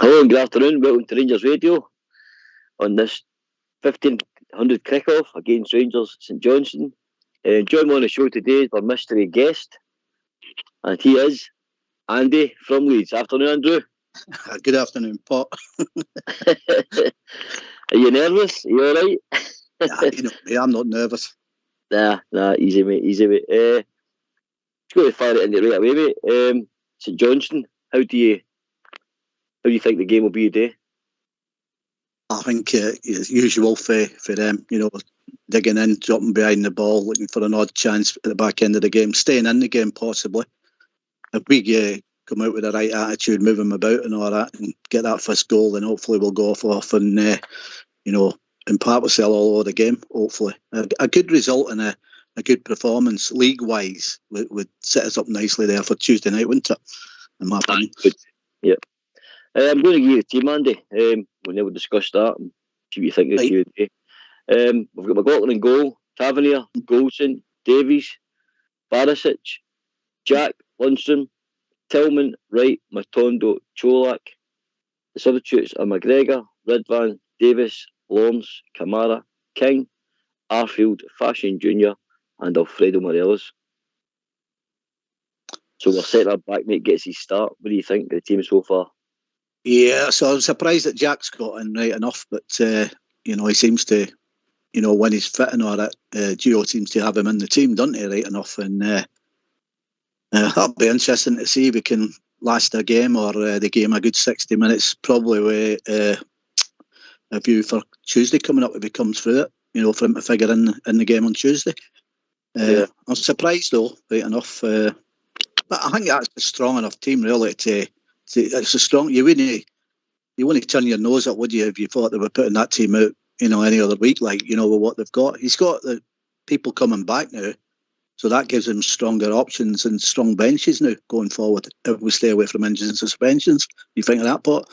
Hello and good afternoon. Welcome to Rangers Radio on this 1500 kickoff against Rangers St Johnstone. Joining me on the show today is our mystery guest, and he is Andy from Leeds. Afternoon, Andrew. Good afternoon, Pot. Are you nervous? Are you alright? I'm not nervous. Nah, easy mate. Let's go to fire it in right away, mate. St Johnstone, how do you think the game will be today? I think as usual for them, digging in, dropping behind the ball, looking for an odd chance at the back end of the game, staying in the game possibly. If we come out with the right attitude, move them about and all that, and get that first goal, then hopefully we'll go off and impart ourselves all over the game. Hopefully, a good result and a good performance league-wise would set us up nicely there for Tuesday night, wouldn't it? In my opinion. Good. Yep. I'm going to give you the team, Andy. We'll never discuss that and see what you think of the today. We've got McLaughlin in goal, Tavernier, Goldson, Davies, Barisic, Jack, Lundstrom, Tillman, Wright, Matondo, Cholak. The substitutes are McGregor, Ridvan, Davis, Lawrence, Kamara, King, Arfield, Fashion Jr. and Alfredo Morelos. So we're setting our back mate gets his start. What do you think of the team so far? Yeah, so I'm surprised that Jack's got in right enough, but he seems to, when he's fit and all that, Gio seems to have him in the team, doesn't he, right enough? And that'll be interesting to see if we can last a game or the game a good 60 minutes, probably with a view for Tuesday coming up if he comes through it, for him to figure in the game on Tuesday. I'm surprised though, right enough. But I think that's a strong enough team really to it's a strong. You wouldn't turn your nose up, would you, if you thought they were putting that team out, any other week, like with what they've got. He's got the people coming back now, so that gives him stronger options and strong benches now going forward. If we stay away from injuries and suspensions, you think of that, Pot?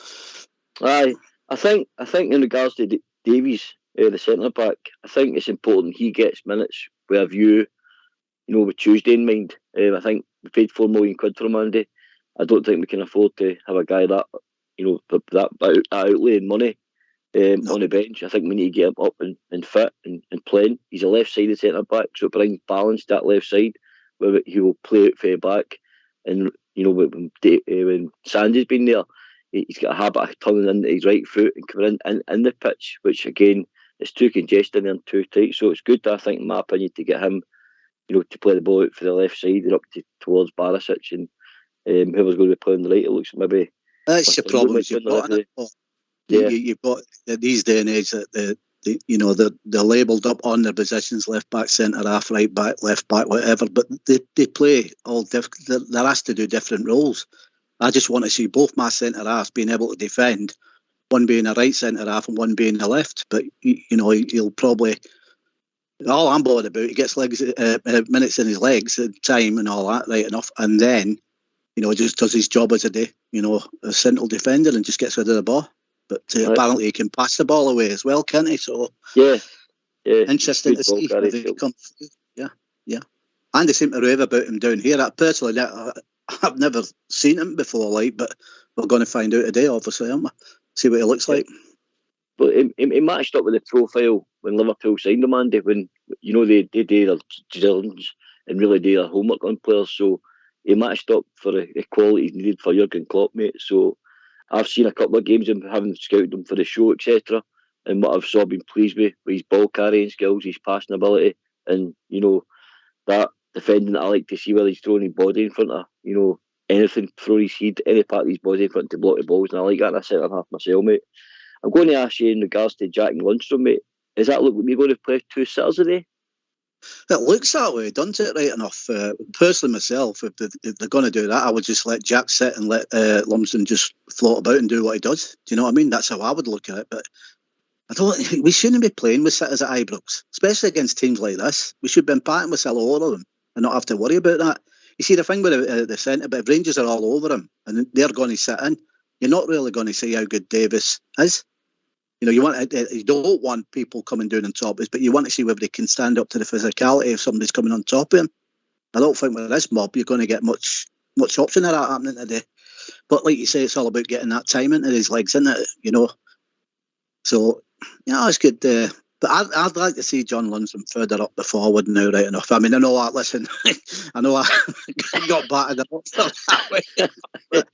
Aye, I think in regards to Davies, the centre back, I think it's important he gets minutes with a view, with Tuesday in mind. I think we paid £4 million for him, Andy. I don't think we can afford to have a guy that, that outlay in money on the bench. I think we need to get him up and fit and playing. He's a left-sided centre-back, so it brings balance to that left side, where he will play out for the back. And, when Sandy's been there, he's got a habit of turning in his right foot and coming in the pitch, which, again, is too congested and too tight. So it's good, I think, in my opinion, to get him, to play the ball out for the left side and up towards Barisic and whoever's going to be playing the right. It looks maybe that's the problem you've got. You've got these day and age that they're labelled up on their positions: left back, centre half, right back, left back, whatever. But they play all different. They're asked to do different roles. I just want to see both my centre halves being able to defend, one being a right centre half and one being a left. But he'll probably. All I'm bothered about, he gets minutes in his legs at time and all that, right enough, and then. Just does his job as a central defender and just gets rid of the ball. But apparently he can pass the ball away as well, can't he? So yeah. Interesting to see if he comes through. Yeah. And they seem to rave about him down here. Personally, I've never seen him before, but we're going to find out today, obviously, aren't we? See what he looks like. But he matched up with the profile when Liverpool signed him, Andy, when, they do their diligence and really do their homework on players. So he matched up for the qualities needed for Jurgen Klopp, mate. So I've seen a couple of games of him, having scouted him for the show, etc. And what I've been pleased with his ball carrying skills, his passing ability, and that defending that I like to see, where he's throwing his body in front of anything, throw his head, any part of his body in front to block the balls, and I like that in a centre half myself, mate. I'm going to ask you in regards to Jack and Lundstrom, mate. Does that look like we're going to play two sitters today? It looks that way, doesn't it, right enough? Personally, myself, if they're going to do that, I would just let Jack sit and let Lumsden just float about and do what he does. Do you know what I mean? That's how I would look at it. But we shouldn't be playing with sitters at Ibrox, especially against teams like this. We should be imparting with all over them and not have to worry about that. You see, the thing with the centre, but if Rangers are all over him and they're going to sit in, you're not really going to see how good Davis is. You don't want people coming down on top of us, but you want to see whether they can stand up to the physicality if somebody's coming on top of him. I don't think with this mob you're going to get much option of that happening today. But like you say, it's all about getting that time into his legs, isn't it? You know. So yeah, it's good. But I'd like to see John Lunsden further up the forward now, right enough. I mean, I know that. Listen, I know I got battered a lot that way. But,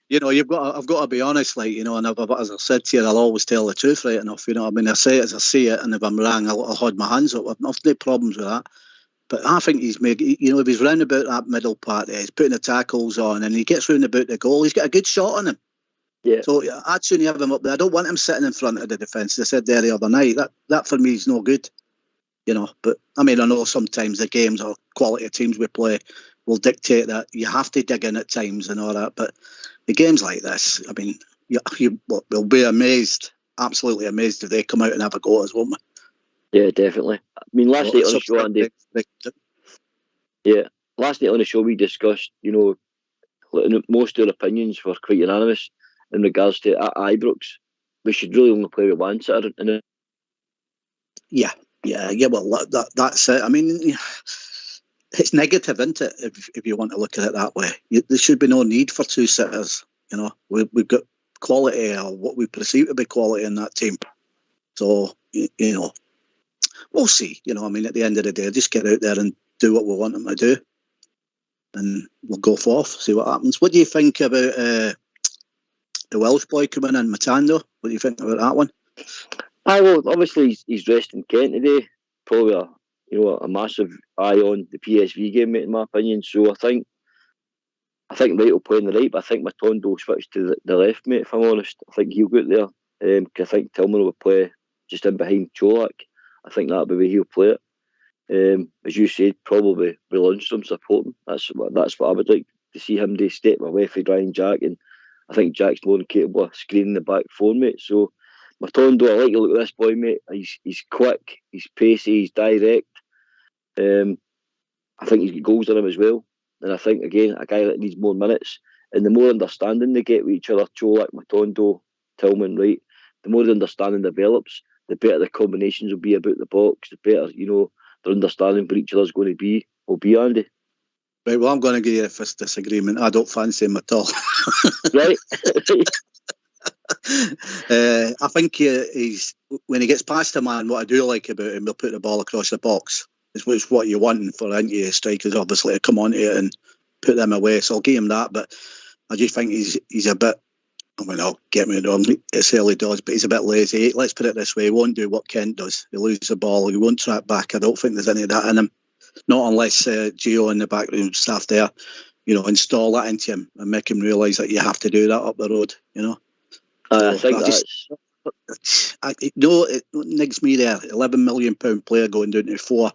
you know, I've got to be honest, like, you know, and as I said to you, I'll always tell the truth, right enough. You know, I mean, I say it as I see it, and if I'm wrong, I'll hold my hands up. I've no problems with that. But I think he's made, you know, if he's round about that middle part there, he's putting the tackles on, and he gets round about the goal, he's got a good shot on him. Yeah. So I'd sooner have him up there. I don't want him sitting in front of the defence. I said there the other night, that for me is no good. You know, but I mean, I know sometimes the games or quality of teams we play will dictate that you have to dig in at times and all that. But the games like this, I mean, we'll be amazed, absolutely amazed if they come out and have a go at us, won't we? Yeah, definitely. I mean, last night on the show, Andy. Yeah, last night on the show we discussed, you know, most of our opinions were quite unanimous in regards to at Ibrox. We should really only play with one sitter. Yeah. Well, that's it. I mean, it's negative, isn't it? If you want to look at it that way, there should be no need for two sitters. You know, we've got quality, or what we perceive to be quality in that team. So you know, we'll see. You know, I mean, at the end of the day, just get out there and do what we want them to do, and we'll go forth, see what happens. What do you think about the Welsh boy coming in, Matando? What do you think about that one? Well, obviously he's dressed in Kent today. Probably a massive eye on the PSV game, mate, in my opinion. So I think Wright will play on the right, but I think Matondo will switch to the left, mate. If I'm honest, I think he'll go there. Cause I think Tillman will play just in behind Cholak. I think that'll be where he'll play it. As you said, probably with Lundstrom supporting. That's what I would like to see him do. Step away from Ryan Jack, and I think Jack's more than capable of screening the back four, mate. So Matondo, I like to look at this boy, mate. He's quick, he's pacey, he's direct. I think he's got goals in him as well. And I think, again, a guy that needs more minutes. And the more understanding they get with each other, Cholak, Matondo, Tillman, right, the more the understanding develops, the better the combinations will be about the box, the better, you know, their understanding for each other's going to be, Andy. Right, well, I'm going to give you a first disagreement. I don't fancy him at all. Right. I think he's, when he gets past a man, what I do like about him, he'll put the ball across the box. It's what you want for strikers, obviously, to come onto it and put them away. So I'll give him that. But I just think he's a bit, I mean, don't get me wrong, it's early doors, but he's a bit lazy. Let's put it this way, he won't do what Kent does. He'll lose the ball, he won't track back. I don't think there's any of that in him. Not unless Gio and the backroom staff there, you know, install that into him and make him realise that you have to do that up the road, you know. I think it nigs me there. £11 million player going down to 4.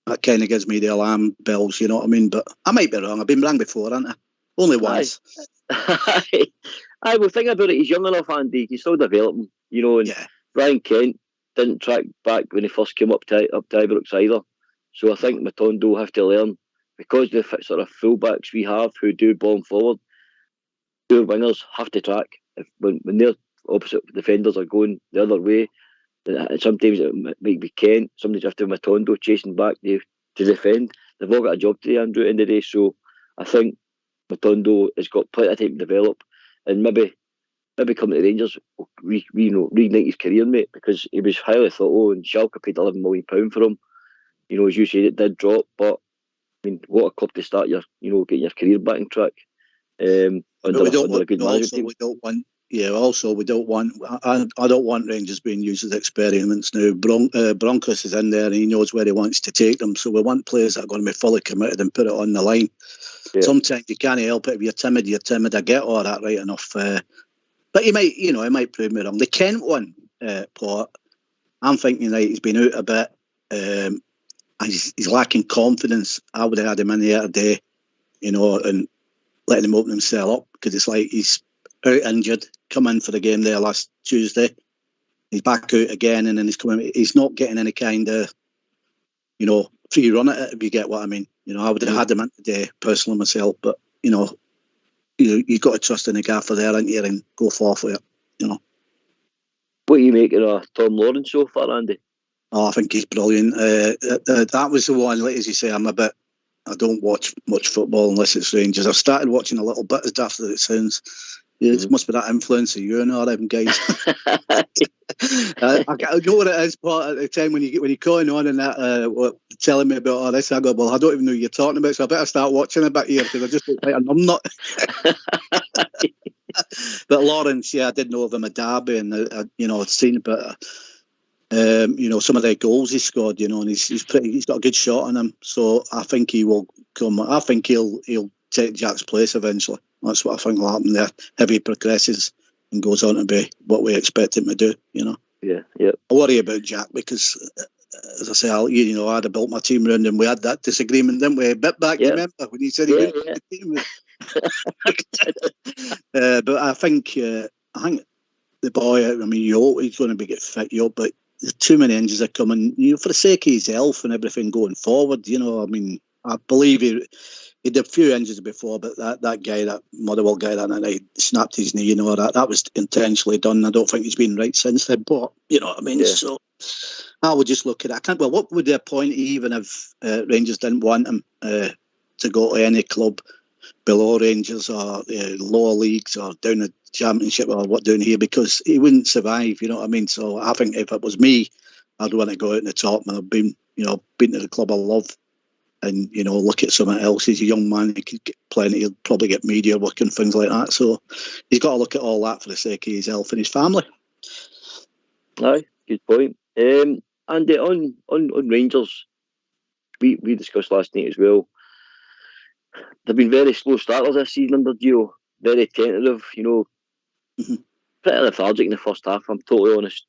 That kind of gives me the alarm bells, you know what I mean? But I might be wrong. I've been wrong before, haven't I? Only once. I will think about it. He's young enough, Andy. He can still develop him, you know. And Ryan Kent didn't track back when he first came up to Ibrox either. So I think Matondo will have to learn, because the sort of fullbacks we have who do bomb forward, their wingers have to track. When their opposite defenders are going the other way, sometimes it might be Kent, sometimes you have to have Matondo chasing back to defend. They've all got a job to do, Andrew, at the end of the day. So I think Matondo has got plenty of time to develop, and maybe coming to Rangers will reignite his career, mate, because he was highly thought of, and Schalke paid £11 million for him. You know, as you said, it did drop, but I mean, what a club to start your, you know, getting your career back on track. Under a good management team. We don't want. I don't want Rangers being used as experiments now. Broncos is in there and he knows where he wants to take them. So we want players that are going to be fully committed and put it on the line. Yeah. Sometimes you can't help it if you're timid. I get all that right enough. But he might prove me wrong. The Kent one, Paul, I'm thinking that he's been out a bit. He's lacking confidence. I would have had him in the other day, you know, and letting him open himself up, because it's like he's out injured, come in for the game there last Tuesday. He's back out again, and then he's coming. He's not getting any kind of, you know, free run at it, if you get what I mean. You know, I would have had him in today, personally myself, but, you know, you've got to trust in the gaffer there, ain't you, and go forth with it, you know. What are you making of Tom Lawrence so far, Andy? Oh, I think he's brilliant. That was the one, like as you say, I'm a bit I don't watch much football unless it's Rangers. I've started watching a little bit, as daft as it sounds. Yeah, it must be that influence of you and all them guys. I know what it is, Paul, at the time when you're going on and that, telling me about all this, I go, well, I don't even know what you're talking about, so I better start watching a bit here because I just look like a numbnut. But Lawrence, I did know of him at Derby, and I'd seen a bit. Some of the goals he scored, and he's got a good shot on him. So I think he will come. I think he'll take Jack's place eventually. That's what I think will happen there if he progresses and goes on to be what we expect him to do. Yeah. I worry about Jack because, as I say, I'd have built my team around him. We had that disagreement, didn't we? A bit back, remember when he said he wouldn't build the team. But I think the boy. I mean, he's going to get fit, but there's too many injuries are coming. For the sake of his health and everything going forward. I mean, I believe he did a few injuries before, but that guy, that Motherwell guy, that night snapped his knee. That was intentionally done. I don't think he's been right since then. But you know what I mean. Yeah. So I would just look at it. What would the point even if Rangers didn't want him to go to any club below Rangers or lower leagues or down the Championship or what down here, because he wouldn't survive, you know what I mean? So I think if it was me, I'd want to go out in the top, and I've been to the club I love, and look at someone else. He's a young man, he could get plenty, he'll probably get media work and things like that, so he's got to look at all that for the sake of his health and his family. Aye, good point. And on Rangers, we discussed last night as well. They've been very slow starters this season under Gio, very tentative, pretty lethargic in the first half, I'm totally honest.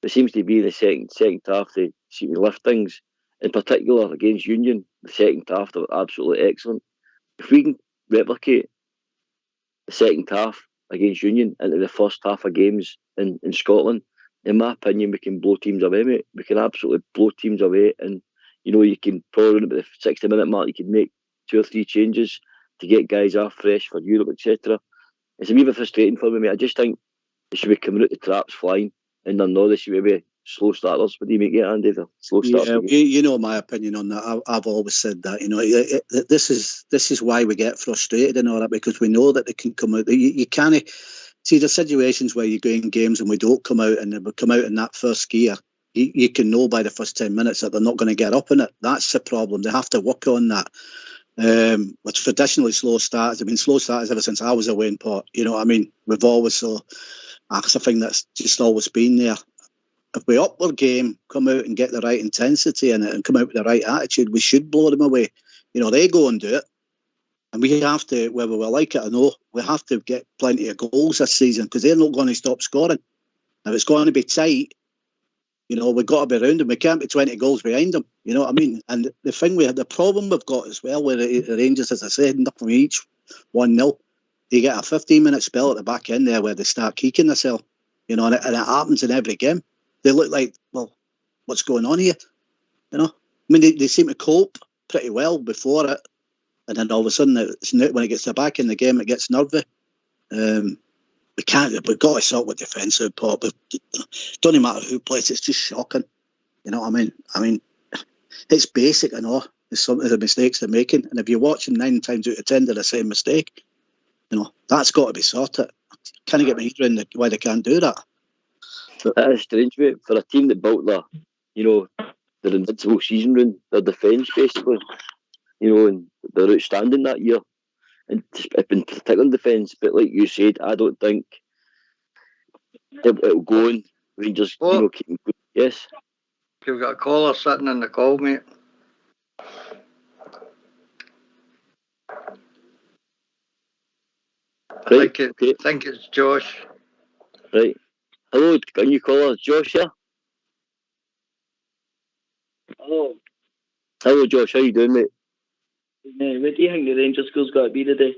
It seems to be in the second half they seem to lift things. In particular against Union, the second half they were absolutely excellent. If we can replicate the second half against Union into the first half of games in Scotland, in my opinion, we can blow teams away, mate. We can absolutely blow teams away, and you can probably about the 60-minute mark, you can make 2 or 3 changes to get guys off fresh for Europe, etc. It's a wee bit frustrating for me, mate. I just think they should be coming out the traps flying, and they're not. They should be slow starters. What do you make it, Andy? The slow starters. Yeah, my opinion on that. I've always said that. This is why we get frustrated and all that, because we know that they can come out. You can't see the situations where you go in games and we don't come out, and we come out in that first gear. You can know by the first 10 minutes that they're not going to get up in it. That's the problem. They have to work on that. With traditionally slow starters, slow starters ever since I was away in Port. You know what I mean? We've always that's a thing that's just always been there. If we up our game, come out and get the right intensity in it, and come out with the right attitude, we should blow them away. They go and do it, and we have to, whether we like it or no, we have to get plenty of goals this season, because they're not going to stop scoring. If it's going to be tight, we've got to be around them. We can't be 20 goals behind them. You know what I mean? And the problem we've got as well with the Rangers, as I said, nothing each, 1-0. You get a 15-minute spell at the back end there where they start kicking themselves, and it happens in every game. They look like, well, what's going on here? They seem to cope pretty well before it, and then all of a sudden, when it gets to the back in the game, it gets nervy. We've got to sort with defensive part, but it doesn't matter who plays, it's just shocking. You know what I mean? It's basic, it's some of the mistakes they're making, and if you're watching 9 times out of 10 they're the same mistake, that's got to be sorted. Can you get my head around why they can't do that? That is strange, mate, for a team that built their invincible season run, their defence basically, and they're outstanding that year, and in particular defence. But like you said, I don't think it'll go on. Rangers, keep going. Yes. You've got a caller sitting in the call, mate. Right. I think it's Josh. Right. Hello, can you call us Josh here? Hello, Josh. How you doing, mate? What do you think the Rangers score's got to be today?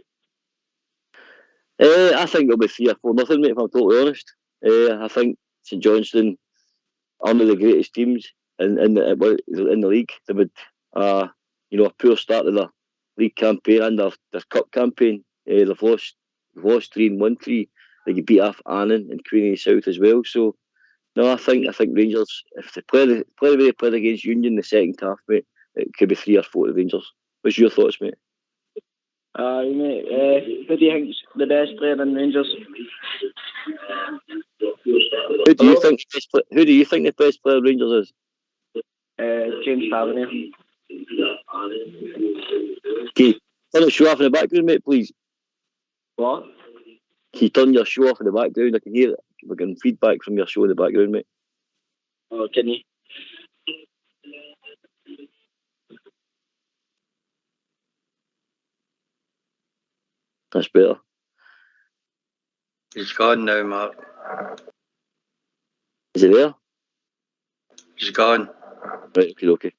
I think it'll be 3 or 4-0, mate, if I'm totally honest. I think St Johnstone are one of the greatest teams in the league. They would, a poor start to their league campaign and their cup campaign. They've lost 3 and won 3. They could beat off Annan and Queenie South as well. So, no, I think Rangers, if they play the way they played against Union in the second half, mate, it could be 3 or 4 to Rangers. What's your thoughts, mate? Mate, who do you think's the best player in Rangers? Who do you think the best player in Rangers is? James Tavernier. Okay, turn the show off in the background, mate, please. What? Can you turn your show off in the background? I can hear it. We're getting feedback from your show in the background, mate. Oh, can you? That's better. He's gone now, Mark. Is it there? He's gone. Right, okay.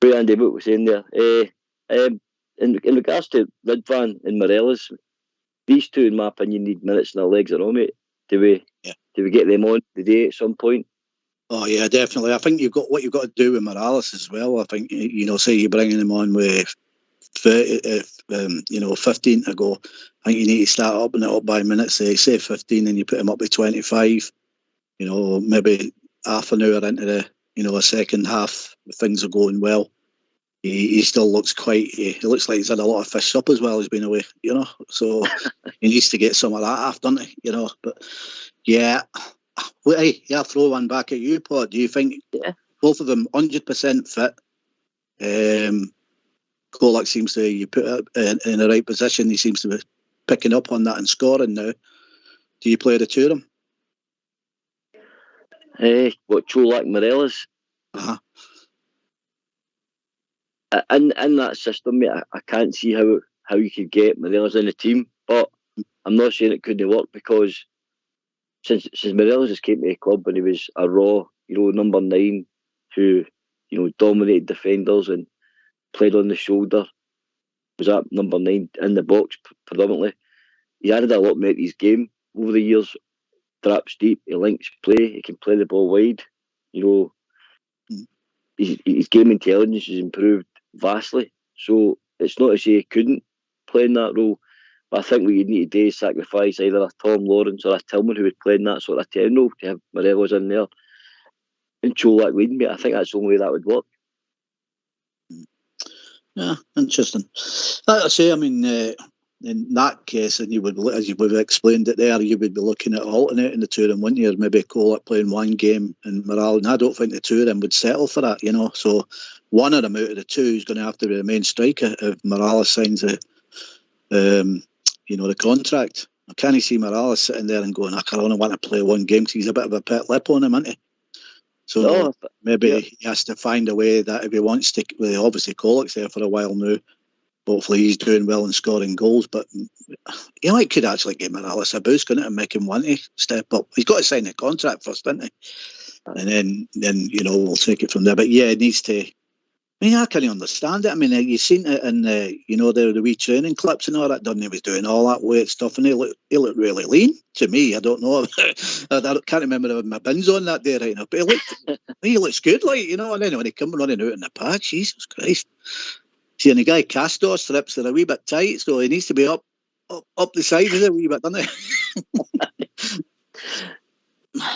Right, Andy, what was saying there? In regards to Ridvan and Morelos, these two, in my opinion, need minutes and their legs are on, mate. Do we get them on today at some point? Oh yeah, definitely. I think you've got to do with Morales as well. I think, say you're bringing him on with 15 to go. I think you need to start upping it up by minutes. Say 15, and you put him up to 25. Maybe half an hour into the a second half, things are going well. He still looks he looks like he's had a lot of fish up as well. He's been away, so he needs to get some of that off, doesn't he? But yeah. Well, hey, I'll throw one back at you, Paul. Do you think both of them 100% fit? Kolak seems to, you put it in the right position. He seems to be picking up on that and scoring now. Do you play the two of them? Cholak, Morelos? Uh-huh. In that system, mate, I can't see how you could get Morelos in the team, but I'm not saying it couldn't work, because since Morelos just came to the club and he was a raw, number 9 who, dominated defenders and played on the shoulder, was that number 9 in the box predominantly. He added a lot more to his game over the years. Traps deep, he links play, he can play the ball wide. His game intelligence has improved vastly. So it's not to say he couldn't play in that role. But I think what you need to do is sacrifice either a Tom Lawrence or a Tillman who would play in that sort of 10 role to have Morelos in there and Cholak leading, mate. I think that's the only way that would work. Yeah, interesting. Like I say, I mean, in that case, and you would, as you would have explained it there, you would be looking at alternating the two of them, wouldn't you? Maybe Kolak playing one game and Morales. And I don't think the two of them would settle for that, So one of them out of the two is going to have to be the main striker if Morales signs the contract. I can't see Morales sitting there and going, I only want to play one game, because he's a bit of a pet lip on him, isn't he? So maybe he has to find a way that if he wants to, well, obviously Kolak's there for a while now. Hopefully he's doing well and scoring goals, but it could actually give Morales a boost, couldn't it, and make him want to step up. He's got to sign a contract first, doesn't he? And then we'll take it from there. But yeah, it needs to. I mean, I can't understand it. I mean, you've seen it in the wee training clips and all that. Done, he was doing all that weight stuff, and he looked really lean to me. I don't know. I can't remember if my bins on that day right now, but he looks good, and then when he come running out in the pack, Jesus Christ. See, and the guy Castor strips are a wee bit tight, so he needs to be up the side of it a wee bit, doesn't he?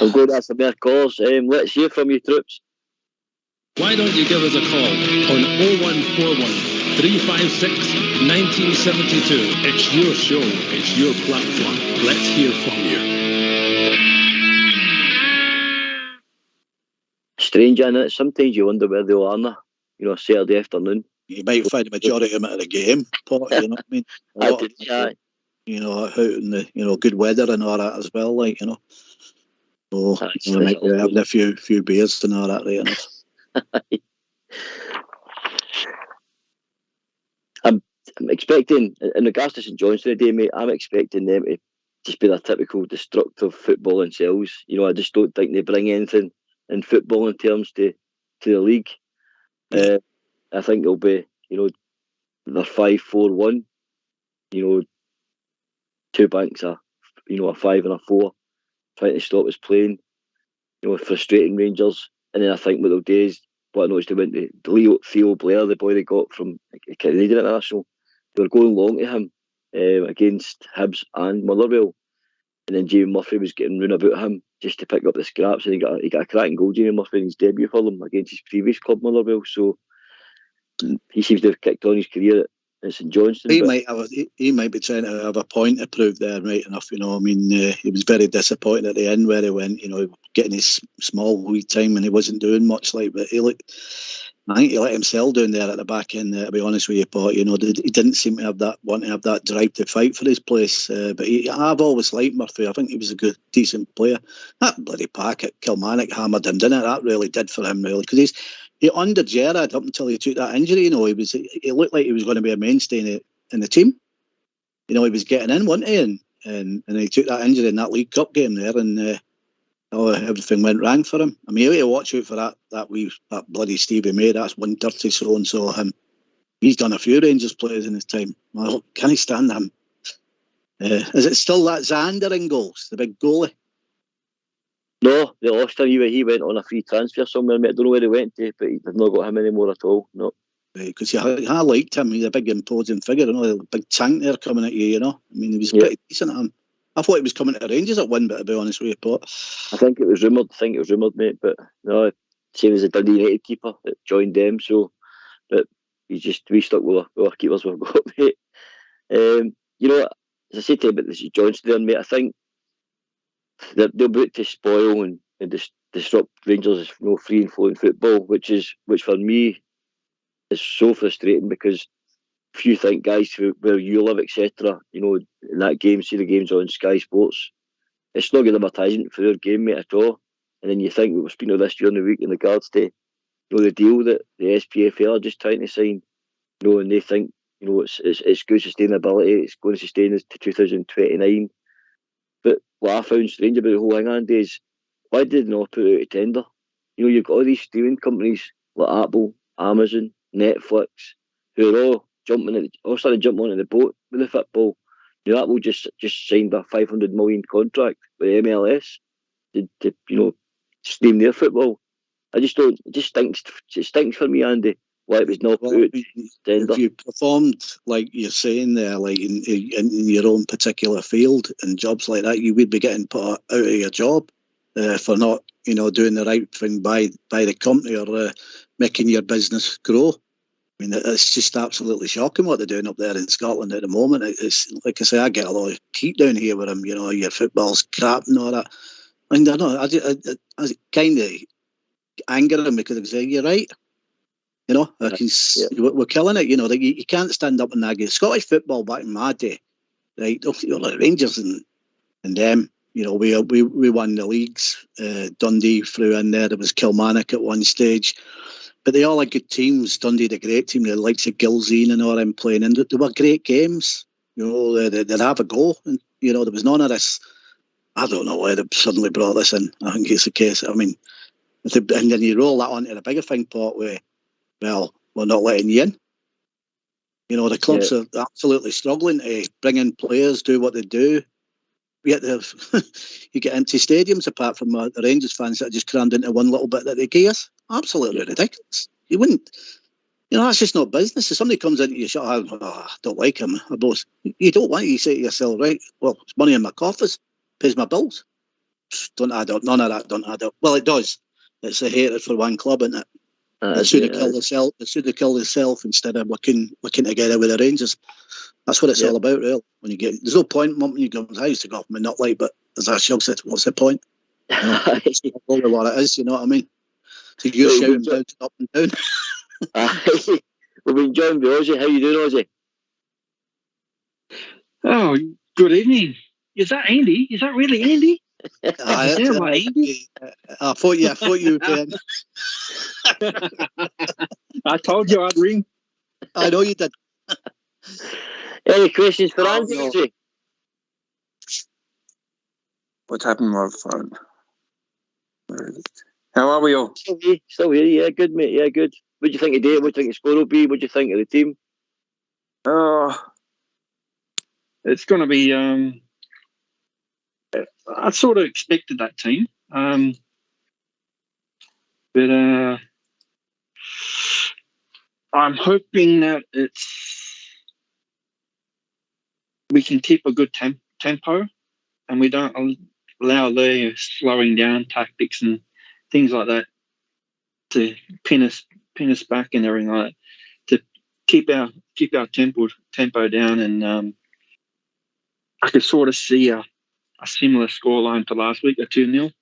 I'm going to ask some more calls. Let's hear from you, troops. Why don't you give us a call on 0141 356 1972. It's your show. It's your platform. Let's hear from you. Strange, isn't it? Sometimes you wonder where they are now. Saturday afternoon. You might find the majority of them at the game, Paul, you know what I mean? Out in the, good weather and all that as well, So, we might be having a few beers and all that, right enough. I'm expecting, in regards to St Johnstone today, mate, I'm expecting them to just be their typical destructive football themselves. I just don't think they bring anything in football in terms to the league. Yeah. I think it'll be, they're 5-4-1. Two banks are, a 5 and a 4, trying to stop us playing. Frustrating Rangers. And then I think what they'll do is, what I noticed, they went to Theo Blair, the boy they got from Canadian International. They were going long to him against Hibs and Motherwell. and then Jamie Murphy was getting round about him just to pick up the scraps, and he got a cracking goal, Jamie Murphy, in his debut for them against his previous club, Motherwell. So he seems to have kicked on his career at St Johnstone. He might be trying to have a point to prove there, right enough. I mean, he was very disappointed at the end where he went. Getting his small wee time and he wasn't doing much. But I think he let himself down there at the back end. To be honest with you, but he didn't seem to have that drive to fight for his place. But I've always liked Murphy. I think he was a good, decent player. That bloody pack at Kilmarnock hammered him, didn't it? That really did for him, really, because he under Gerrard up until he took that injury. He looked like he was going to be a mainstay in the team. He was getting in, wasn't he? And he took that injury in that League Cup game there, and everything went wrong for him. I mean, you have to watch out for that bloody Stevie May. That's 130 so and so him. He's done a few Rangers players in his time. Well, can he stand him? Is it still that Zander in goals, the big goalie? No, they lost him. He went on a free transfer somewhere. I don't know where he went to, but they've not got him anymore at all. No. Because I liked him. He's a big imposing figure, a big tank there coming at you. I mean, he was pretty decent at him. I thought he was coming to Rangers at one, but to be honest with you, but I think it was rumoured, mate. But no, same as the Dundee United keeper that joined them. So, but we stuck with our keepers we've got, mate. As I said to you about this Johnstone, mate, I think they're about to spoil and disrupt Rangers' free and flowing football, which for me is so frustrating, because if you think, guys, where you live, etc., in that game, see the games on Sky Sports, it's not good advertising for their game, mate, at all. And then you think, we were speaking of this during the week in regards to the deal that the SPFL are just trying to sign, and they think it's good sustainability, it's going to sustain us to 2029. But what I found strange about the whole thing, Andy, is why did they not put it out to tender? You've got all these streaming companies like Apple, Amazon, Netflix, who are all starting to jump onto the boat with the football. Apple just signed a $500 million contract with MLS to stream their football. I just don't. It just stinks. It stinks for me, Andy. Why it was not put out to tender. If you performed like you're saying there, like in your own particular field and jobs like that, you would be getting put out of your job for not doing the right thing by the company or making your business grow. I mean, it's just absolutely shocking what they're doing up there in Scotland at the moment. It's like I say, I get a lot of heat down here with them. Your football's crap and all that. I mean, I don't know. I kind of anger them because I say, you're right. We're killing it. You can't stand up and argue. Scottish football back in my day, right? Like Rangers and them. We won the leagues. Dundee threw in there. There was Kilmarnock at one stage. But they all are good teams. Dundee, the great team, the likes of Gilzine and all them playing. And they were great games. They'd have a go. And, there was none of this. I don't know why they suddenly brought this in. I think it's the case. I mean, and then you roll that onto the bigger thing part where, well, we're not letting you in. The clubs are absolutely struggling to bring in players, do what they do. Yet you get empty stadiums apart from the Rangers fans that are just crammed into one little bit that they give us. Absolutely ridiculous. You wouldn't, that's just not business. If somebody comes into your shop, I don't like him, you don't want it. You say to yourself, right, well, it's money in my coffers, pays my bills. Don't add up. None of that don't add up. Well, it does. It's a hatred for one club, isn't it? It should have killed itself instead of working together with the Rangers. That's what it's all about, really. There's no point mumping your guns. I used to go off and not like, but as I said, what's the point? It's probably what it is, you know what I mean? So you're shouting bouncing up and down. We've been joined by Ozzy. How you doing, Ozzy? Oh, good evening. Is that Andy? Is that really Andy? Andy. I thought you were Ben. I told you I'd ring. I know you did. Any questions for Andy? No. What's happened with our phone? Where is it? How are we all? Still here, yeah, good, mate, yeah, good. What do you think today? What do you think the score will be? What do you think of the team? It's going to be... I sort of expected that team. But I'm hoping that we can keep a good tempo. and we don't allow their slowing down tactics and things like that to pin us back and everything like that, to keep our tempo down. And I could sort of see a similar scoreline to last week, a 2-0.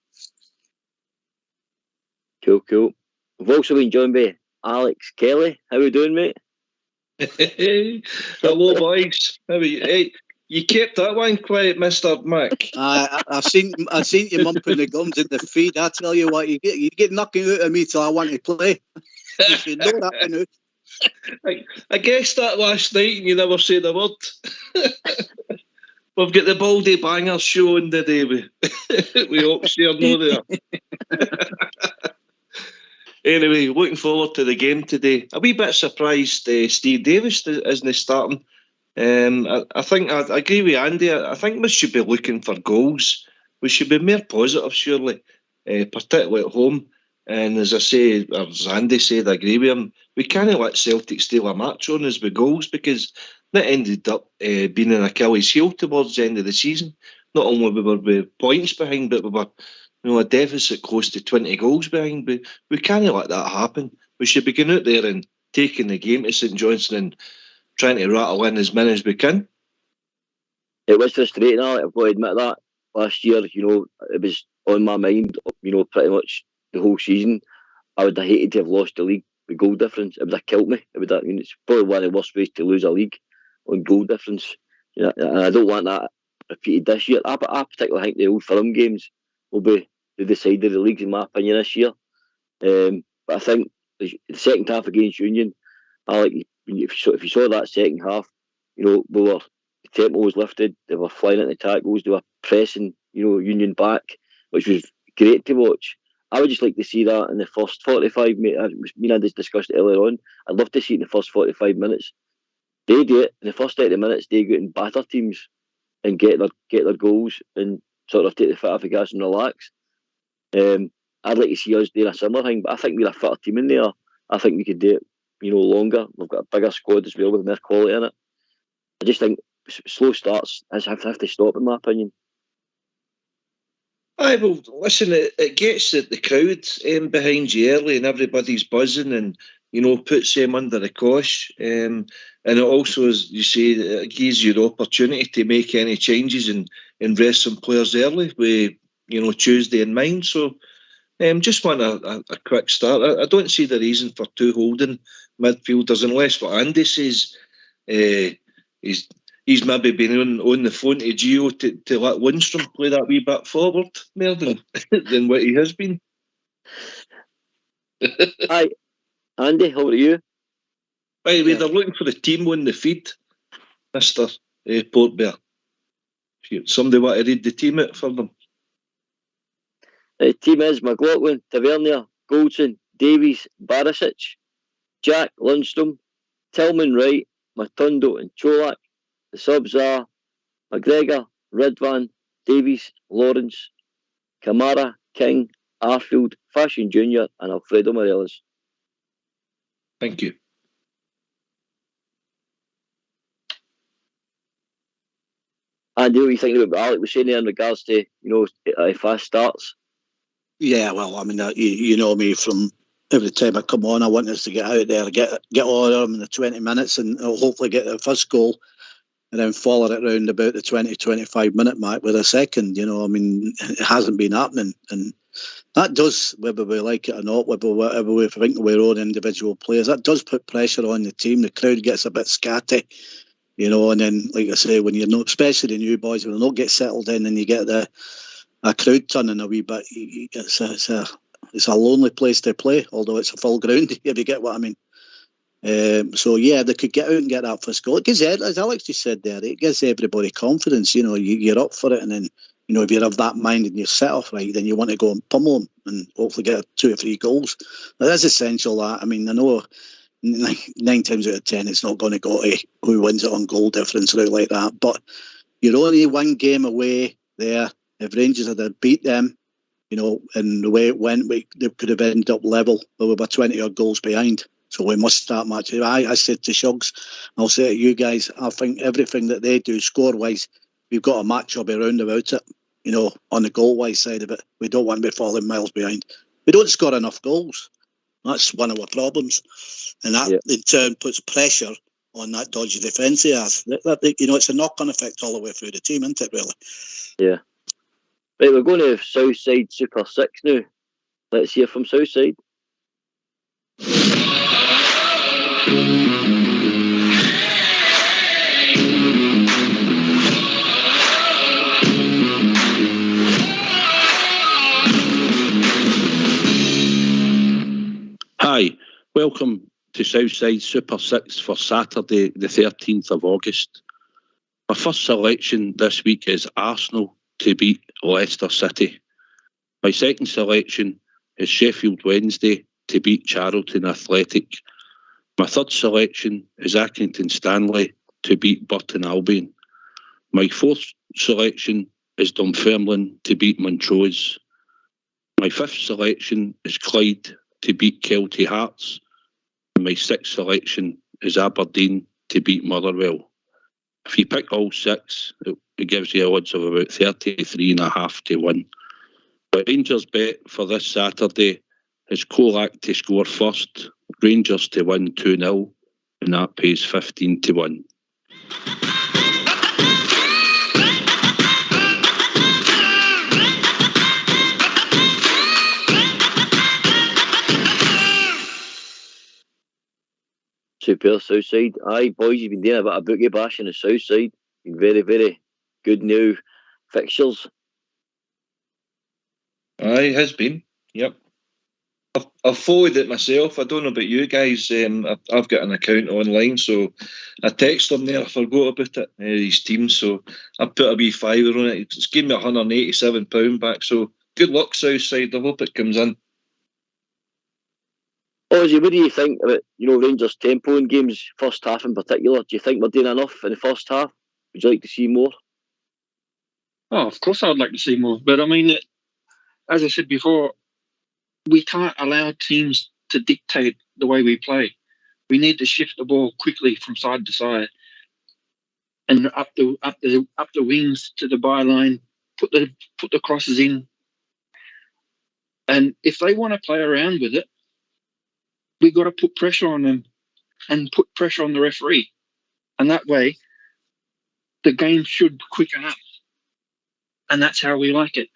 Cool. We've also been joined by Alex Kelly. How are we doing, mate? Hello, boys. How are you? Hey, you kept that one quiet, Mr. Mac. I've seen you mumping the gums in the feed. I tell you what, you get nothing out of me till I want to play. You should know that now. I guessed that last night and you never said a word. We've got the Baldy Banger show on today with Oxshire, no there. Anyway, looking forward to the game today. A wee bit surprised Steve Davis isn't starting. I think I agree with Andy. I think we should be looking for goals. We should be more positive, surely, particularly at home. And as I say, or as Andy said, I agree with him. We can't let Celtic steal a match on us with goals, because that ended up being an Achilles heel towards the end of the season. Not only were we points behind, but we were a deficit close to 20 goals behind. We can't let that happen. We should be going out there and taking the game to St Johnstone and trying to rattle in as many as we can. It was frustrating, I've got to admit that. Last year, it was on my mind, pretty much the whole season. I would have hated to have lost the league with goal difference. It would have killed me. It's probably one of the worst ways to lose a league, on goal difference. And I don't want that repeated this year. I particularly think the Old Firm games will be the decider of the leagues, in my opinion, this year. But I think the second half against Union, if you saw that second half, the tempo was lifted, they were flying into tackles, they were pressing, Union back, which was great to watch. I would just like to see that in the first 45 minutes. Me and I just discussed it earlier on. I'd love to see it in the first 45 minutes. They do it in the first 30 minutes. They go out and batter teams and get their goals and sort of take the foot off the gas and relax. I'd like to see us doing a similar thing, but I think we're a fitter team in there. I think we could do it, longer. We've got a bigger squad as well with more quality in it. I just think slow starts have to stop, in my opinion. Aye, well, listen, it gets the crowd behind you early and everybody's buzzing and, puts them under the cosh. And it also, as you say, it gives you the opportunity to make any changes and rest some players early with, Tuesday in mind. So just want a quick start. I don't see the reason for two holding midfielders, unless what Andy says, he's maybe been on the phone to Gio to let Lundstrom play that wee bit forward more than what he has been. Hi, Andy, how are you? By the way, they're looking for the team on the feed, Mr. Portbear. Somebody want to read the team out for them? The team is McLaughlin, Tavernier, Goldson, Davies, Barisic, Jack, Lundstrom, Tillman, Wright, Matondo and Cholak. The subs are McGregor, Ridvan, Davies, Lawrence, Kamara, King, Arfield, Fashion Jr. and Alfredo Morelos. Thank you. Andy, what are you thinking about what Alec was saying there in regards to, fast starts? Yeah, well, I mean, you know me from every time I come on, I want us to get out there, get all of them in the 20 minutes and hopefully get the first goal and then follow it around about the 20-25 minute mark with a second. It hasn't been happening. And that does, whether we like it or not, whether we think we're own individual players, that does put pressure on the team. The crowd gets a bit scatty, and then, like I say, when you're not, especially the new boys, when they don't get settled in and you get a crowd turning a wee bit, it's a lonely place to play, although it's a full ground, if you get what I mean. So yeah, they could get out and get that first goal. It gives, as Alex just said there, it gives everybody confidence. You're up for it, and then if you have that mind and you're set off right, then you want to go and pummel them and hopefully get 2 or 3 goals. But that's essential. That I know 9 times out of 10 it's not going to go to who wins it on goal difference or out like that. But you're only one game away there. If Rangers had beat them, and the way it went, they could have ended up level, but we were 20 odd goals behind. So we must start matching. I said to Shugs, I'll say to you guys, I think everything that they do score-wise, we've got a match or be round about it, you know, on the goal-wise side of it. We don't want to be falling miles behind. We don't score enough goals. That's one of our problems. And that, in turn, puts pressure on that dodgy defence he has. You know, it's a knock-on effect all the way through the team, isn't it, really? Yeah. Right, we're going to Southside Super 6 now. Let's hear from Southside. Hi, welcome to Southside Super 6 for Saturday the 13th of August. My first selection this week is Arsenal to beat Leicester City. My second selection is Sheffield Wednesday to beat Charlton Athletic. My third selection is Accrington Stanley to beat Burton Albion. My fourth selection is Dunfermline to beat Montrose. My fifth selection is Clyde to beat Kelty Hearts. And my sixth selection is Aberdeen to beat Motherwell. If you pick all six, it gives you odds of about 33.5 to 1. My Rangers bet for this Saturday is Kolak to score first, Rangers to win 2-0, and that pays 15 to 1. Super Southside. Aye, boys, you've been doing a bit of bookie bash in the Southside. Been very, very good new fixtures. Aye, it has been. Yep. I've followed it myself. I don't know about you guys. I've got an account online, so I text them there. I forgot about it. These teams, so I put a wee fiver on it. It's given me £187 back. So good luck, Southside. I hope it comes in. Ozzy, what do you think about, you know, Rangers' tempo in games, first half in particular? Do you think we're doing enough in the first half? Would you like to see more? Oh, of course I would like to see more. But I mean, as I said before, we can't allow teams to dictate the way we play. We need to shift the ball quickly from side to side and up the wings to the byline. Put the crosses in. And if they want to play around with it, we've got to put pressure on them and put pressure on the referee. And that way, the game should quicken up. And that's how we like it.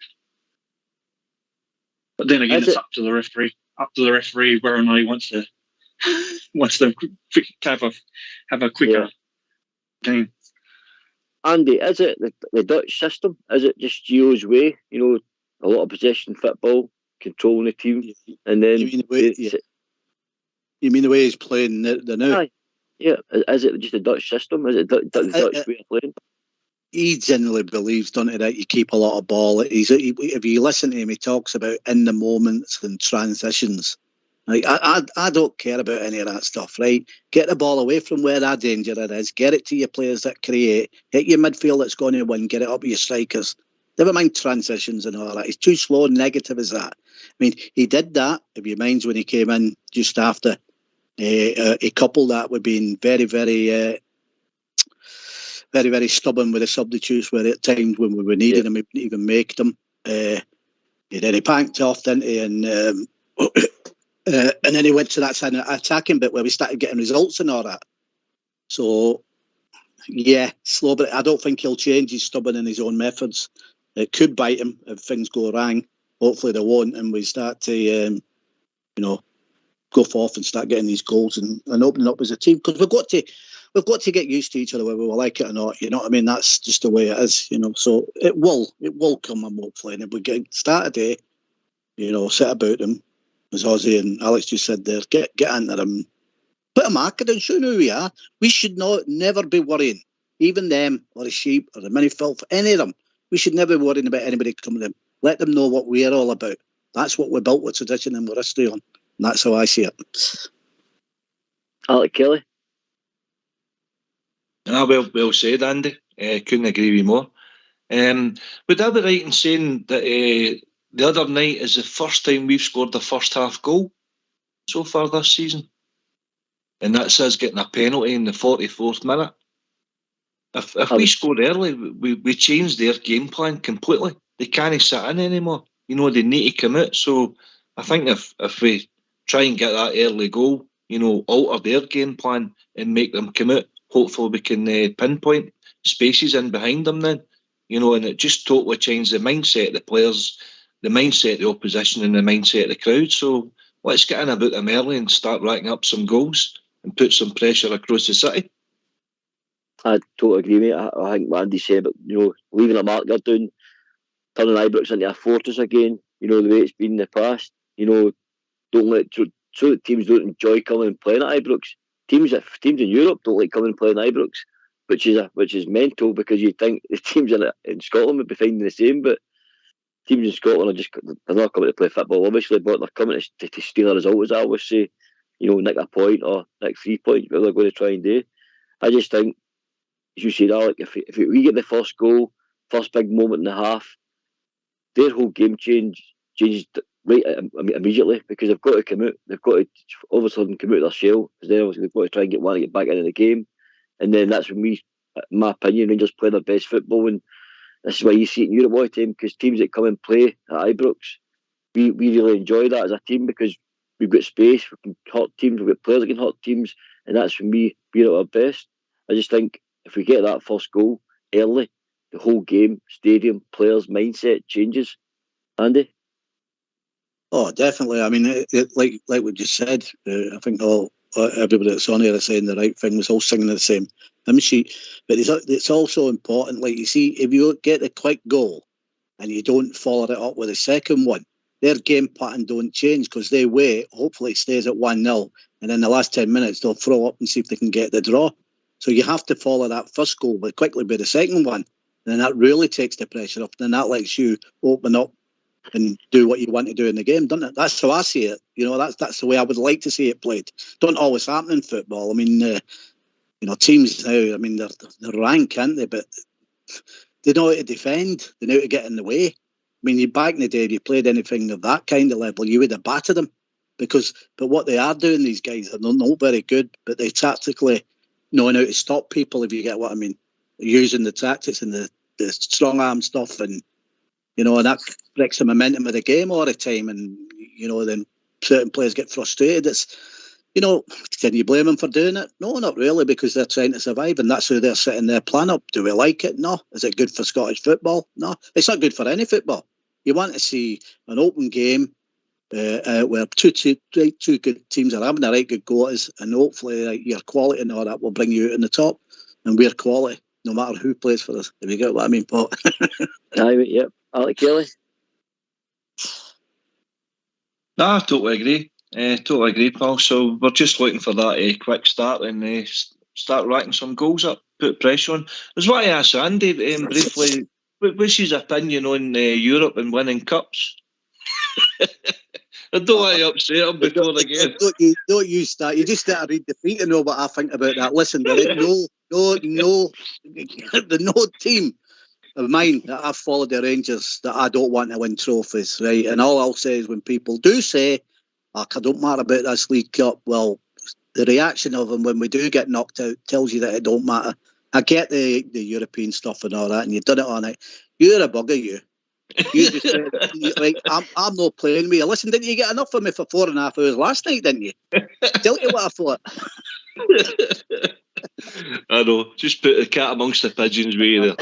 But then again, it's up to the referee. Up to the referee whether or not he wants to have a quicker game. Andy, is it the Dutch system? Is it just Gio's way? You know, a lot of possession football, controlling the team, and then you mean the way he's playing the now? Aye. Yeah, is it just the Dutch system? Is it the Dutch way of playing? He generally believes, doesn't he, that you keep a lot of ball. If you listen to him, he talks about in the moments and transitions. Like I don't care about any of that stuff, right? Get the ball away from where that danger it is. Get it to your players that create. Hit your midfield that's going to win. Get it up to your strikers. Never mind transitions and all that. He's too slow and negative as that. I mean, he did that, if you mind, when he came in just after a couple that were being very, very, very, very stubborn with the substitutes, where at times when we were needing them, we didn't even make them. Then he panked off, didn't he? And then he went to that side of attacking bit where we started getting results and all that. So, yeah, slow, but I don't think he'll change. He's stubborn in his own methods. It could bite him if things go wrong. Hopefully they won't, and we start to, go forth and start getting these goals and opening up as a team. Because we've got to get used to each other, whether we like it or not. You know what I mean? That's just the way it is. You know, so it will come, and hopefully, and if we get started today, sit about them, as Ozzy and Alex just said there, get into them, put a marker down, show who we are. We should never be worrying, even them or the Sheep or the Mini Filth, any of them. We should never be worrying about anybody coming in. Let them know what we're all about. That's what we're built with, tradition, and we're history on. And that's how I see it. Alec Kelly. Well said, Andy. Couldn't agree with you more. Would I be right in saying that the other night is the first time we've scored the first half goal so far this season? And that's us getting a penalty in the 44th minute. If we score early, we change their game plan completely. They can't sit in anymore. You know, they need to come out. So I think if we try and get that early goal, you know, alter their game plan and make them come out, hopefully we can pinpoint spaces in behind them then. You know, and it just totally changes the mindset of the players, the mindset of the opposition and the mindset of the crowd. So let's get in about them early and start racking up some goals and put some pressure across the city. I totally agree, mate. I think what Andy said, but you know, leaving a mark they're doing, turning Ibrox into a fortress again. You know, the way it's been in the past. You know, don't let so that teams don't enjoy coming and playing at Ibrox. Teams in Europe don't like coming and playing at Ibrox, which is mental, because you think the teams in Scotland would be finding the same, but teams in Scotland they're not coming to play football, obviously, but they're coming to steal a result, as I always say. You know, nick a point or nick 3 points, whatever they're going to try and do. I just think, as you said, Alec, if we get the first goal, first big moment in the half, their whole game changes right immediately, because they've got to come out. They've got to all of a sudden come out of their shell, because then obviously they've got to try and get back into the game, and then that's when in my opinion, Rangers play their best football, and this is why you see it in Europe all the time, because teams that come and play at Ibrox, we really enjoy that as a team, because we've got space, we can hurt teams, we've got players that can hurt teams, and that's when we're at our best. I just think if we get that first goal early, the whole game, stadium, players' mindset changes. Andy? Oh, definitely. I mean, like we just said, I think everybody that's on here is saying the right thing, was all singing the same hymn sheet. But it's also important, like you see, if you get the quick goal and you don't follow it up with a second one, their game pattern don't change, because they wait, hopefully it stays at 1-0, and in the last 10 minutes they'll throw up and see if they can get the draw. So you have to follow that first goal but quickly by the second one, and then that really takes the pressure off, and then that lets you open up and do what you want to do in the game, doesn't it? That's how I see it. You know, that's the way I would like to see it played. Don't always happen in football. I mean, you know, teams now, I mean, they're rank, aren't they? But they know how to defend. They know how to get in the way. I mean, back in the day, if you played anything of that kind of level, you would have battered them. But what they are doing, these guys, are not very good, but they tactically knowing how to stop people, if you get what I mean. They're using the tactics and the strong arm stuff, and you know, and that breaks the momentum of the game all the time, and you know, then certain players get frustrated. It's, you know, can you blame them for doing it? No, not really, because they're trying to survive, and that's how they're setting their plan up. Do we like it? No. Is it good for Scottish football? No. It's not good for any football. You want to see an open game where two good teams are having a right good go at us, and hopefully your quality and all that will bring you out in the top, and we're quality no matter who plays for us, if you get what I mean, Paul. Yep. Alec Kelly? No, I totally agree, Paul. So we're just looking for that quick start and start racking some goals up, put pressure on. I was want to ask Andy briefly, what's his opinion on Europe and winning cups? I don't want to upset him before the game. Don't use that. You just got to read the feet and know what I think about that. Listen, there is no team of mine that I've followed the Rangers that I don't want to win trophies, right? And all I'll say is when people do say, I don't matter about this League Cup, well, the reaction of them when we do get knocked out tells you that it don't matter. I get the European stuff and all that, and you've done it all night. You're a bugger, you. You just said, like, I'm not playing with you. Listen, didn't you get enough of me for 4.5 hours last night, didn't you? Tell you what I thought. I know. Just put the cat amongst the pigeons with you there.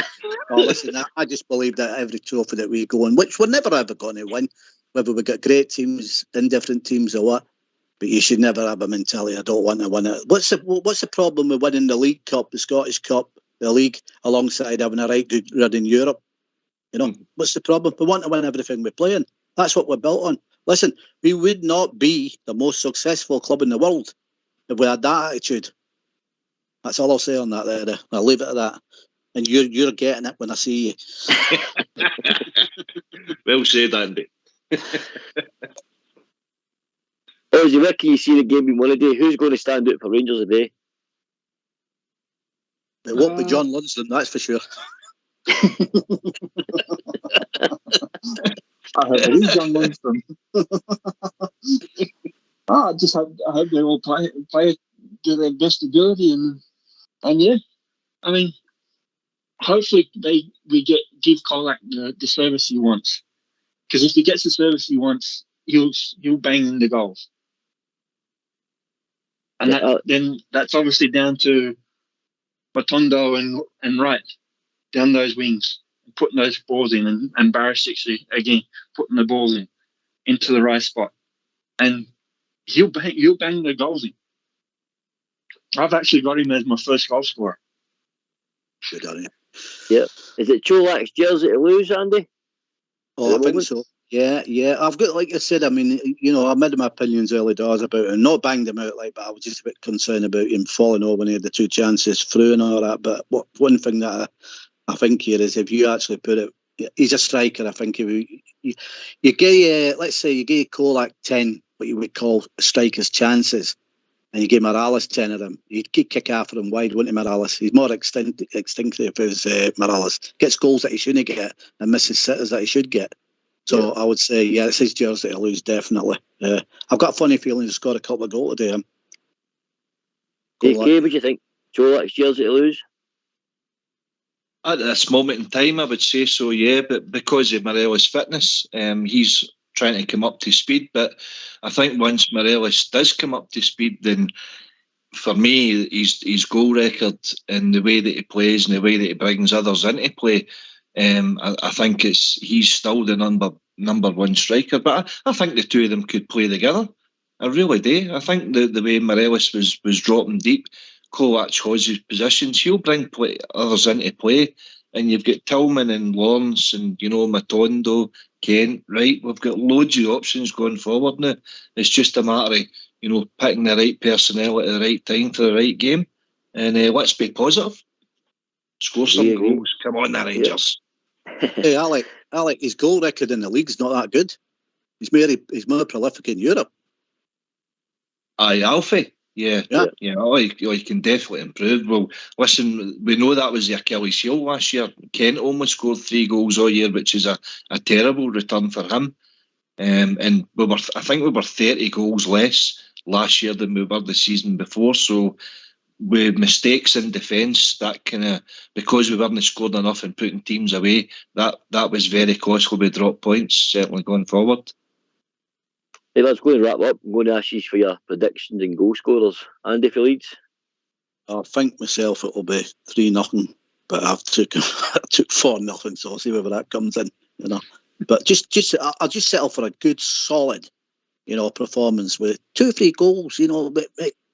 Oh, listen, I just believe that every trophy that we go on, which we're never ever going to win, whether we got great teams, indifferent teams or what, but you should never have a mentality, I don't want to win it. What's the problem with winning the League Cup, the Scottish Cup, the League, alongside having a right good run in Europe? You know, what's the problem? We want to win everything we're playing. That's what we're built on. Listen, we would not be the most successful club in the world if we had that attitude. That's all I'll say on that there. I'll leave it at that. And you're getting it when I see you. Well said, Andy. Ozzy, where can you see the game being won today? Who's going to stand out for Rangers today? It won't be John Lunsden, that's for sure. I believe John Lunsden. I hope they all play to their best ability, and yeah, I mean, hopefully we give Colac the service he wants. Because if he gets the service he wants, he'll bang in the goals. And then that's obviously down to Matondo and Wright down those wings, putting those balls in, and Barisic again putting the balls into the right spot, and he'll bang the goals in. I've actually got him as my first goal scorer. Good on you. Yeah. Is it Cholak's jersey to lose, Andy? Oh, I think so. Yeah. I've got, like I said, I mean, I made my opinions early doors about him, not banged him out, but I was just a bit concerned about him falling over when he had the 2 chances through and all that. But one thing that I think here is, if you actually put it, he's a striker. I think if you give, let's say you give Colac 10, what you would call strikers' chances, and you give Morales 10 of them, you'd kick after him wide, wouldn't he, Morales? He's more instinctive as Morales. Gets goals that he shouldn't get and misses sitters that he should get. So I would say, it's his jersey to lose, definitely. I've got a funny feeling he's scored a couple of goals today. AK, what do you think? Cholak's jersey to lose? At this moment in time, I would say so, yeah, but because of Morelos' fitness, he's trying to come up to speed. But I think once Morelos does come up to speed, then for me, his goal record and the way that he plays and the way that he brings others into play, I think he's still the number one striker. But I think the two of them could play together. I really do. I think the way Morelos was dropping deep, Colac has his positions. He'll bring others into play. And you've got Tillman and Lawrence and, Matondo, Kent, right? We've got loads of options going forward now. It's just a matter of, picking the right personnel at the right time for the right game. And let's be positive. Score some goals. Come on, the Rangers. Yeah. Hey, Alec, his goal record in the league's not that good. He's more prolific in Europe. Aye, Alfie. Yeah. He can definitely improve. Well, listen, we know that was the Achilles heel last year. Kent almost scored 3 goals all year, which is a terrible return for him. And I think we were 30 goals less last year than we were the season before. So with mistakes in defence, that kind of, because we weren't scored enough and putting teams away, that was very costly. We dropped points, certainly going forward. Hey, let's go and wrap up. I'm going to ask you for your predictions and goal scorers. Andy for Leeds? I think myself it'll be 3-0, but I took 4-0, so I'll see whether that comes in, But I'll just settle for a good, solid, performance with 2-3 goals,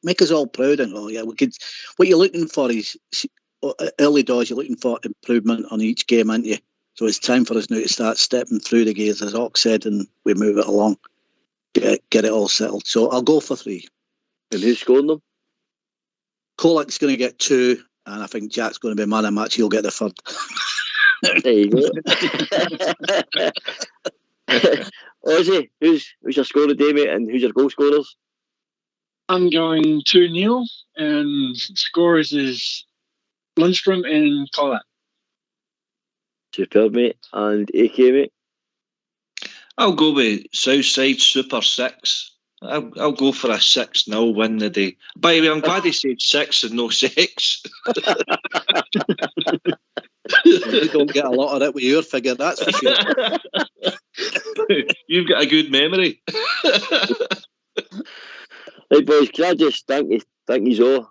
make us all proud. And we could. What you're looking for is early doors. You're looking for improvement on each game, aren't you? So it's time for us now to start stepping through the gears, as Ox said, and we move it along. Get it all settled. So I'll go for 3. And who's scoring them? Colac's going to get 2, and I think Jack's going to be man of match. He'll get the 3rd. There you go. Ozzy, who's your scorer today, mate, and who's your goal scorers? I'm going 2-0, and scorers is Lundstrom and Colac. Superb, mate. And AK, mate? I'll go with Southside Super 6. I'll go for a 6-0 win the day. By the way, I'm glad he said 6 and no 6. You don't get a lot of it with your figure, that's for sure. You've got a good memory. Right, boys, can I just thank you all,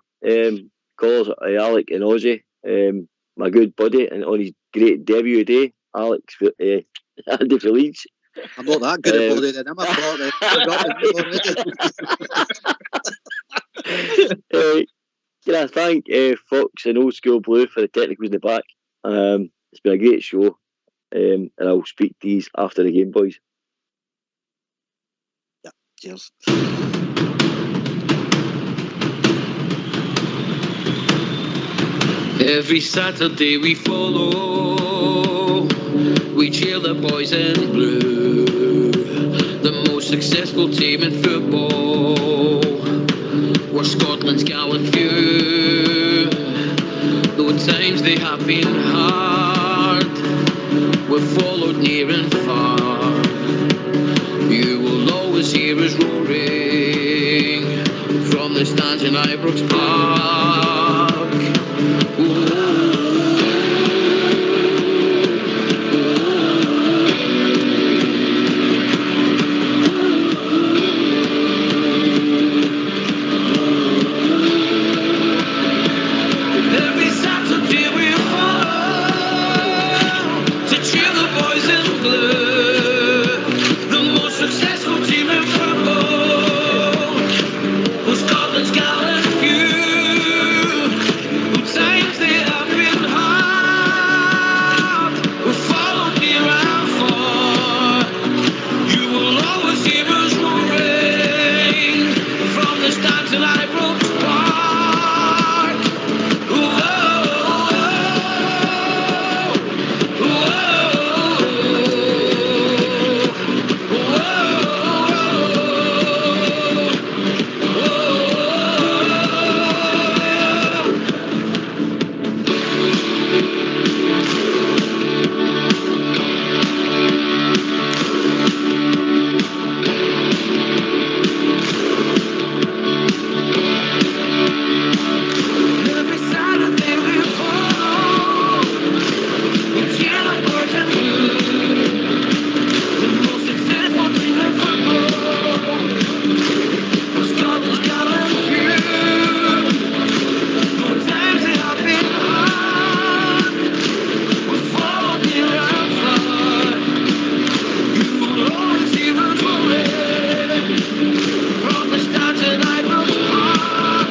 callers, Alec and Ozzy, my good buddy, and on his great debut today, Alex, Andy for Leeds. I'm not that good at body then, am I? Can I thank Fox and Old School Blue for the technicals in the back. It's been a great show, and I'll speak to these after the game, boys. Yeah, cheers. Every Saturday we follow, we cheer the boys in blue, the most successful team in football. We're Scotland's gallant few, though at times they have been hard, we're followed near and far. You will always hear us roaring from the stands in Ibrox Park. Ooh. boys in blue, the most successful team in football, was Scotland's gallant few, who times they have been hard, who followed me around for. You will always hear us roaring from the stands in Ibrox Park. Every Saturday we fall, we cheer the boys and blue, the most successful team in football, was Scotland's gallant few. No times they have been hard, we followed the around far. You will always hear us roaring from the stands in Ibrox Park.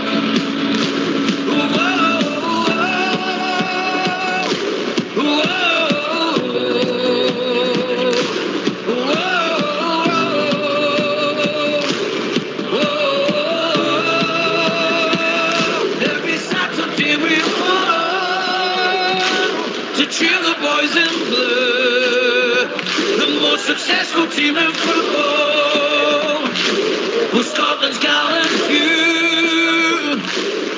Every Saturday we fall to cheer the boys in blue, the most successful team in football, was Scotland's gallant few,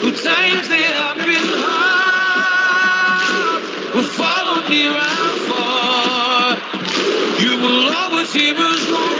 who times they have been hard, who followed me around for. You will always hear us roar